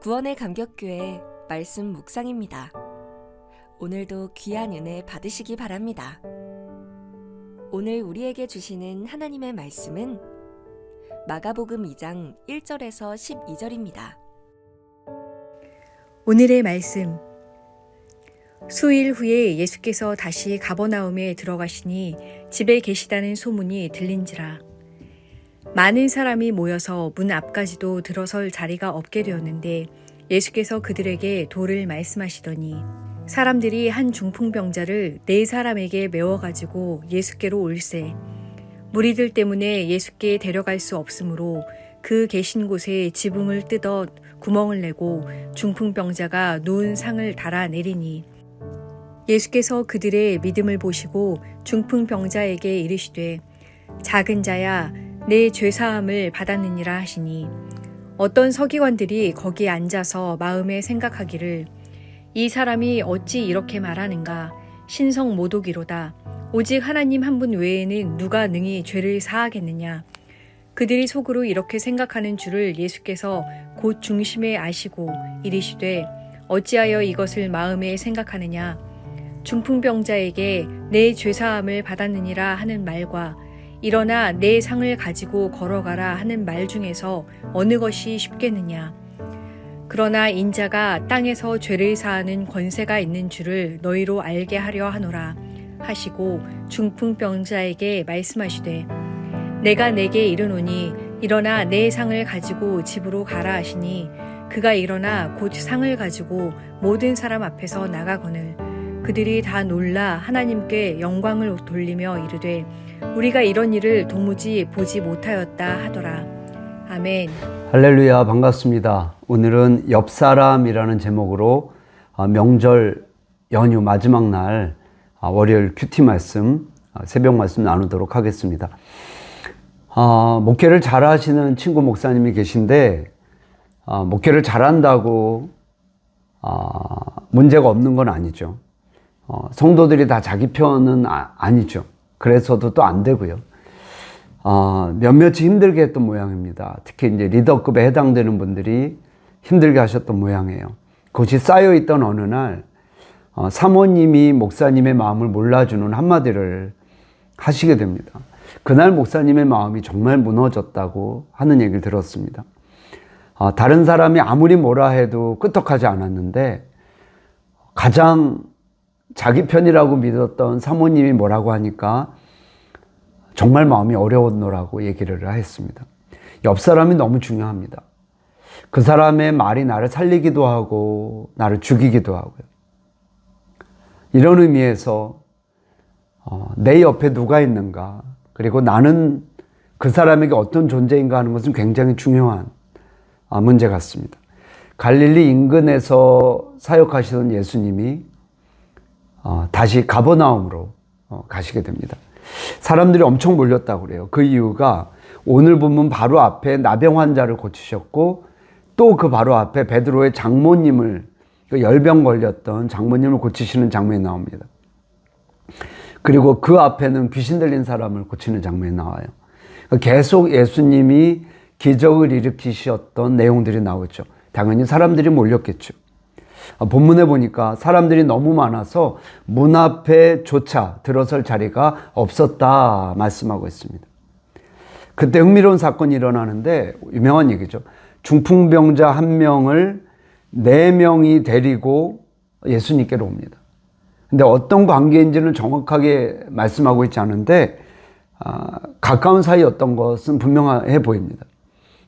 구원의 감격교회 말씀 묵상입니다. 오늘도 귀한 은혜 받으시기 바랍니다. 오늘 우리에게 주시는 하나님의 말씀은 마가복음 2장 1절에서 12절입니다. 오늘의 말씀. 수일 후에 예수께서 다시 가버나움에 들어가시니 집에 계시다는 소문이 들린지라. 많은 사람이 모여서 문 앞까지도 들어설 자리가 없게 되었는데 예수께서 그들에게 도를 말씀하시더니 사람들이 한 중풍병자를 4사람에게 메워가지고 예수께로 올세. 무리들 때문에 예수께 데려갈 수 없으므로 그 계신 곳에 지붕을 뜯어 구멍을 내고 중풍병자가 누운 상을 달아 내리니 예수께서 그들의 믿음을 보시고 중풍병자에게 이르시되 작은 자야 내 죄사함을 받았느니라 하시니 어떤 서기관들이 거기 앉아서 마음에 생각하기를 이 사람이 어찌 이렇게 말하는가 신성 모독이로다 오직 하나님 한 분 외에는 누가 능히 죄를 사하겠느냐. 그들이 속으로 이렇게 생각하는 줄을 예수께서 곧 중심에 아시고 이르시되 어찌하여 이것을 마음에 생각하느냐. 중풍병자에게 내 죄사함을 받았느니라 하는 말과 일어나 내 상을 가지고 걸어가라 하는 말 중에서 어느 것이 쉽겠느냐. 그러나 인자가 땅에서 죄를 사하는 권세가 있는 줄을 너희로 알게 하려 하노라 하시고 중풍병자에게 말씀하시되 내가 내게 이르노니 일어나 내 상을 가지고 집으로 가라 하시니 그가 일어나 곧 상을 가지고 모든 사람 앞에서 나가거늘 그들이 다 놀라 하나님께 영광을 돌리며 이르되 우리가 이런 일을 도무지 보지 못하였다 하더라. 아멘. 할렐루야, 반갑습니다. 오늘은 옆사람이라는 제목으로 명절 연휴 마지막 날 월요일 큐티 말씀, 새벽 말씀 나누도록 하겠습니다. 목회를 잘하시는 친구 목사님이 계신데 목회를 잘한다고 문제가 없는 건 아니죠. 성도들이 다 자기 편은 아니죠. 그래서도 또 안 되고요. 몇몇이 힘들게 했던 모양입니다. 특히 이제 리더급에 해당되는 분들이 힘들게 하셨던 모양이에요. 그것이 쌓여있던 어느 날 사모님이 목사님의 마음을 몰라주는 한마디를 하시게 됩니다. 그날 목사님의 마음이 정말 무너졌다고 하는 얘기를 들었습니다. 다른 사람이 아무리 뭐라 해도 끄떡하지 않았는데 가장 자기 편이라고 믿었던 사모님이 뭐라고 하니까 정말 마음이 어려웠노라고 얘기를 했습니다. 옆 사람이 너무 중요합니다. 그 사람의 말이 나를 살리기도 하고 나를 죽이기도 하고요. 이런 의미에서 내 옆에 누가 있는가 그리고 나는 그 사람에게 어떤 존재인가 하는 것은 굉장히 중요한 문제 같습니다. 갈릴리 인근에서 사역하시던 예수님이 다시 가버나움으로 가시게 됩니다. 사람들이 엄청 몰렸다고 그래요. 그 이유가 오늘 본문 바로 앞에 나병 환자를 고치셨고 또 그 바로 앞에 베드로의 장모님을 열병 걸렸던 장모님을 고치시는 장면이 나옵니다. 그리고 그 앞에는 귀신 들린 사람을 고치는 장면이 나와요. 계속 예수님이 기적을 일으키셨던 내용들이 나오죠. 당연히 사람들이 몰렸겠죠. 본문에 보니까 사람들이 너무 많아서 문 앞에조차 들어설 자리가 없었다 말씀하고 있습니다. 그때 흥미로운 사건이 일어나는데 유명한 얘기죠. 중풍병자 1명을 4명이 데리고 예수님께로 옵니다. 근데 어떤 관계인지는 정확하게 말씀하고 있지 않은데 가까운 사이였던 것은 분명해 보입니다.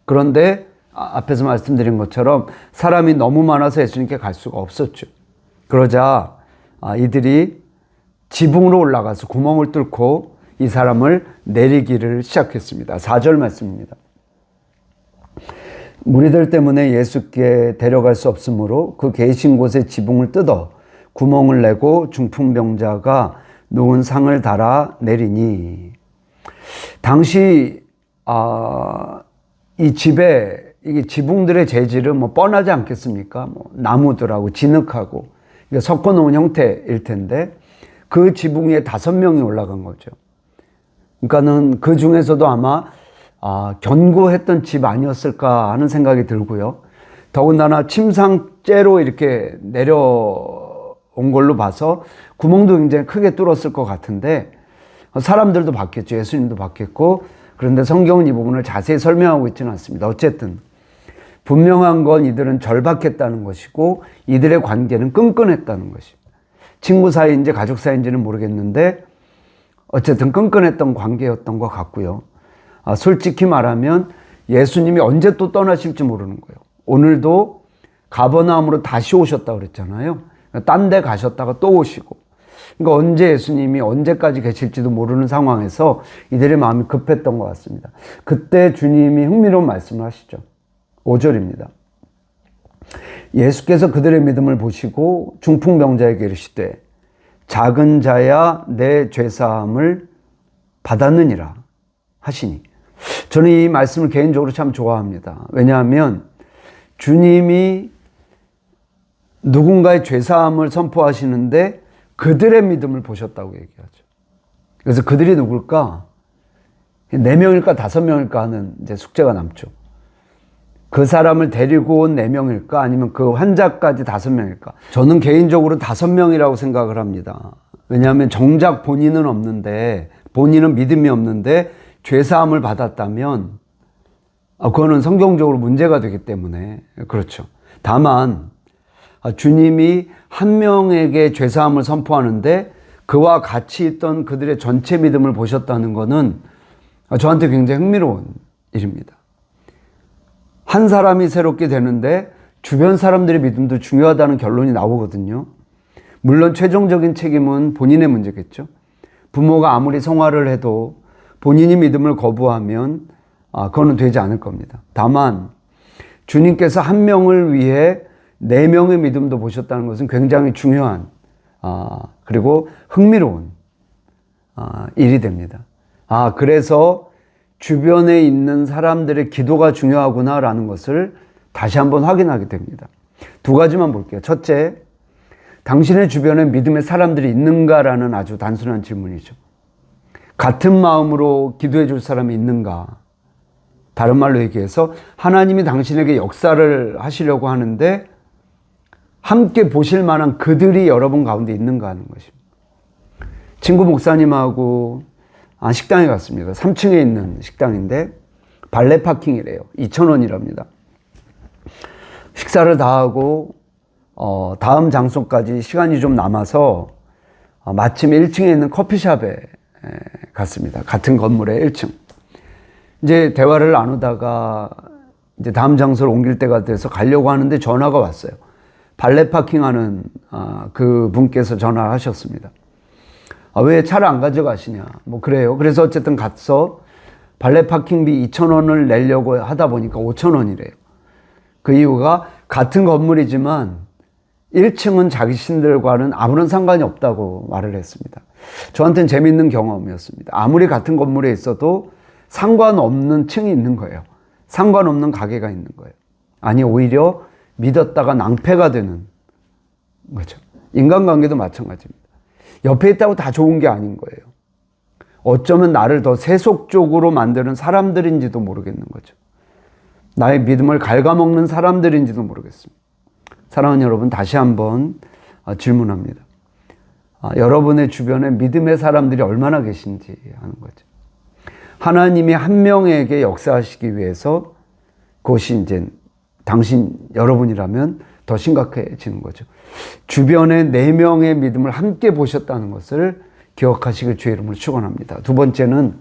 그런데 앞에서 말씀드린 것처럼 사람이 너무 많아서 예수님께 갈 수가 없었죠. 그러자 이들이 지붕으로 올라가서 구멍을 뚫고 이 사람을 내리기를 시작했습니다. 4절 말씀입니다. 무리들 때문에 예수께 데려갈 수 없으므로 그 계신 곳에 지붕을 뜯어 구멍을 내고 중풍병자가 누운 상을 달아 내리니 당시 이 집에 이게 지붕들의 재질은 뭐 뻔하지 않겠습니까? 뭐 나무들하고 진흙하고 섞어 놓은 형태일 텐데 그 지붕 위에 5명이 올라간 거죠. 그러니까는 그 중에서도 아마 견고했던 집 아니었을까 하는 생각이 들고요. 더군다나 침상째로 이렇게 내려온 걸로 봐서 구멍도 굉장히 크게 뚫었을 것 같은데 사람들도 봤겠죠. 예수님도 봤겠고. 그런데 성경은 이 부분을 자세히 설명하고 있지는 않습니다. 어쨌든 분명한 건 이들은 절박했다는 것이고 이들의 관계는 끈끈했다는 것입니다. 친구 사이인지 가족 사이인지는 모르겠는데 어쨌든 끈끈했던 관계였던 것 같고요. 솔직히 말하면 예수님이 언제 또 떠나실지 모르는 거예요. 오늘도 가버나움으로 다시 오셨다고 그랬잖아요. 딴 데 가셨다가 또 오시고. 그러니까 언제 예수님이 언제까지 계실지도 모르는 상황에서 이들의 마음이 급했던 것 같습니다. 그때 주님이 흥미로운 말씀을 하시죠. 5절입니다. 예수께서 그들의 믿음을 보시고 중풍병자에게 이르시되 작은 자야 내 죄사함을 받았느니라 하시니. 저는 이 말씀을 개인적으로 참 좋아합니다. 왜냐하면 주님이 누군가의 죄사함을 선포하시는데 그들의 믿음을 보셨다고 얘기하죠. 그래서 그들이 누굴까? 4명일까 5명일까 하는 이제 숙제가 남죠. 그 사람을 데리고 온 4명일까? 아니면 그 환자까지 5명일까? 저는 개인적으로 5명이라고 생각을 합니다. 왜냐하면 정작 본인은 없는데, 본인은 믿음이 없는데 죄사함을 받았다면 그거는 성경적으로 문제가 되기 때문에 그렇죠. 다만 주님이 한 명에게 죄사함을 선포하는데 그와 같이 있던 그들의 전체 믿음을 보셨다는 것은 저한테 굉장히 흥미로운 일입니다. 한 사람이 새롭게 되는데 주변 사람들의 믿음도 중요하다는 결론이 나오거든요. 물론 최종적인 책임은 본인의 문제겠죠. 부모가 아무리 성화를 해도 본인이 믿음을 거부하면 그거는 되지 않을 겁니다. 다만 주님께서 한 명을 위해 4명의 믿음도 보셨다는 것은 굉장히 중요한 그리고 흥미로운 일이 됩니다. 그래서 주변에 있는 사람들의 기도가 중요하구나라는 것을 다시 한번 확인하게 됩니다. 2가지만 볼게요. 첫째, 당신의 주변에 믿음의 사람들이 있는가라는 아주 단순한 질문이죠. 같은 마음으로 기도해 줄 사람이 있는가? 다른 말로 얘기해서 하나님이 당신에게 역사를 하시려고 하는데 함께 보실 만한 그들이 여러분 가운데 있는가 하는 것입니다. 친구 목사님하고 식당에 갔습니다. 3층에 있는 식당인데 발레 파킹이래요. 2,000원이랍니다. 식사를 다 하고 다음 장소까지 시간이 좀 남아서 마침 1층에 있는 커피숍에 갔습니다. 같은 건물의 1층. 이제 대화를 나누다가 이제 다음 장소를 옮길 때가 돼서 가려고 하는데 전화가 왔어요. 발레 파킹하는 그 분께서 전화를 하셨습니다. 왜 차를 안 가져가시냐? 뭐 그래요. 그래서 어쨌든 가서 발레 파킹비 2,000원을 내려고 하다 보니까 5,000원이래요. 그 이유가 같은 건물이지만 1층은 자기신들과는 아무런 상관이 없다고 말을 했습니다. 저한테는 재밌는 경험이었습니다. 아무리 같은 건물에 있어도 상관없는 층이 있는 거예요. 상관없는 가게가 있는 거예요. 아니 오히려 믿었다가 낭패가 되는 거죠. 인간관계도 마찬가지입니다. 옆에 있다고 다 좋은 게 아닌 거예요. 어쩌면 나를 더 세속적으로 만드는 사람들인지도 모르겠는 거죠. 나의 믿음을 갉아먹는 사람들인지도 모르겠습니다. 사랑하는 여러분, 다시 한번 질문합니다. 여러분의 주변에 믿음의 사람들이 얼마나 계신지 하는 거죠. 하나님이 한 명에게 역사하시기 위해서 그것이 이제 당신 여러분이라면 더 심각해지는 거죠. 주변에 4명의 믿음을 함께 보셨다는 것을 기억하시길 주의 이름으로 축원합니다. 2번째는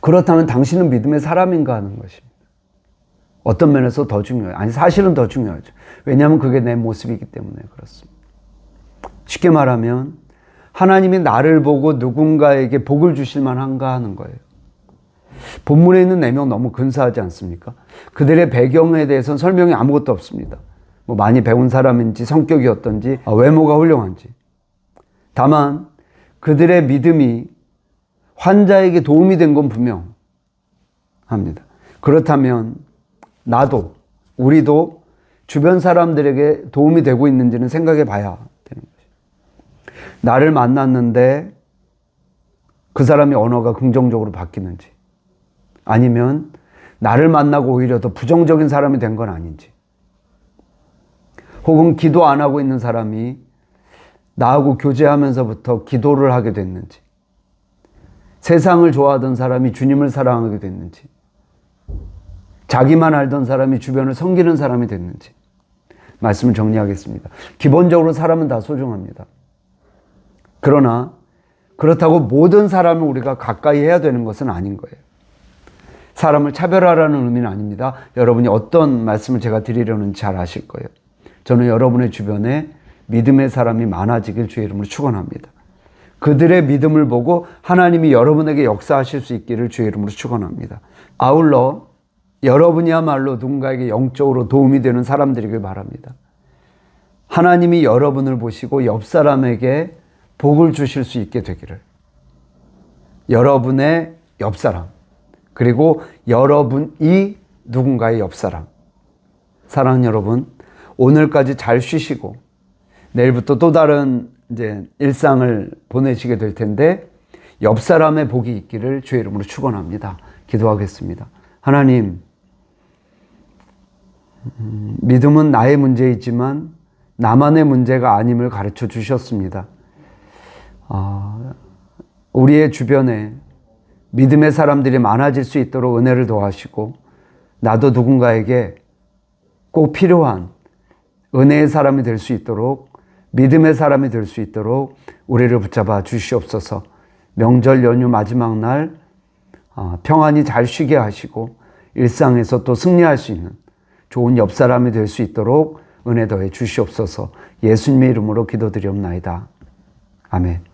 그렇다면 당신은 믿음의 사람인가 하는 것입니다. 어떤 면에서 더 중요해요. 아니 사실은 더 중요하죠. 왜냐하면 그게 내 모습이기 때문에 그렇습니다. 쉽게 말하면 하나님이 나를 보고 누군가에게 복을 주실 만한가 하는 거예요. 본문에 있는 4명 너무 근사하지 않습니까? 그들의 배경에 대해서는 설명이 아무것도 없습니다. 뭐 많이 배운 사람인지 성격이 어떤지 외모가 훌륭한지. 다만 그들의 믿음이 환자에게 도움이 된 건 분명합니다. 그렇다면 나도 우리도 주변 사람들에게 도움이 되고 있는지는 생각해 봐야 되는 거죠. 나를 만났는데 그 사람의 언어가 긍정적으로 바뀌는지 아니면 나를 만나고 오히려 더 부정적인 사람이 된 건 아닌지, 혹은 기도 안 하고 있는 사람이 나하고 교제하면서부터 기도를 하게 됐는지, 세상을 좋아하던 사람이 주님을 사랑하게 됐는지, 자기만 알던 사람이 주변을 섬기는 사람이 됐는지, 말씀을 정리하겠습니다. 기본적으로 사람은 다 소중합니다. 그러나 그렇다고 모든 사람을 우리가 가까이 해야 되는 것은 아닌 거예요. 사람을 차별하라는 의미는 아닙니다. 여러분이 어떤 말씀을 제가 드리려는지 잘 아실 거예요. 저는 여러분의 주변에 믿음의 사람이 많아지길 주의 이름으로 축원합니다. 그들의 믿음을 보고 하나님이 여러분에게 역사하실 수 있기를 주의 이름으로 축원합니다. 아울러 여러분이야말로 누군가에게 영적으로 도움이 되는 사람들이길 바랍니다. 하나님이 여러분을 보시고 옆 사람에게 복을 주실 수 있게 되기를. 여러분의 옆 사람, 그리고 여러분이 누군가의 옆 사람. 사랑하는 여러분, 오늘까지 잘 쉬시고 내일부터 또 다른 이제 일상을 보내시게 될 텐데 옆 사람의 복이 있기를 주의 이름으로 축원합니다. 기도하겠습니다. 하나님, 믿음은 나의 문제이지만 나만의 문제가 아님을 가르쳐 주셨습니다. 우리의 주변에 믿음의 사람들이 많아질 수 있도록 은혜를 더하시고, 나도 누군가에게 꼭 필요한 은혜의 사람이 될 수 있도록, 믿음의 사람이 될 수 있도록 우리를 붙잡아 주시옵소서. 명절 연휴 마지막 날 평안히 잘 쉬게 하시고 일상에서 또 승리할 수 있는 좋은 옆 사람이 될 수 있도록 은혜 더해 주시옵소서. 예수님의 이름으로 기도드리옵나이다. 아멘.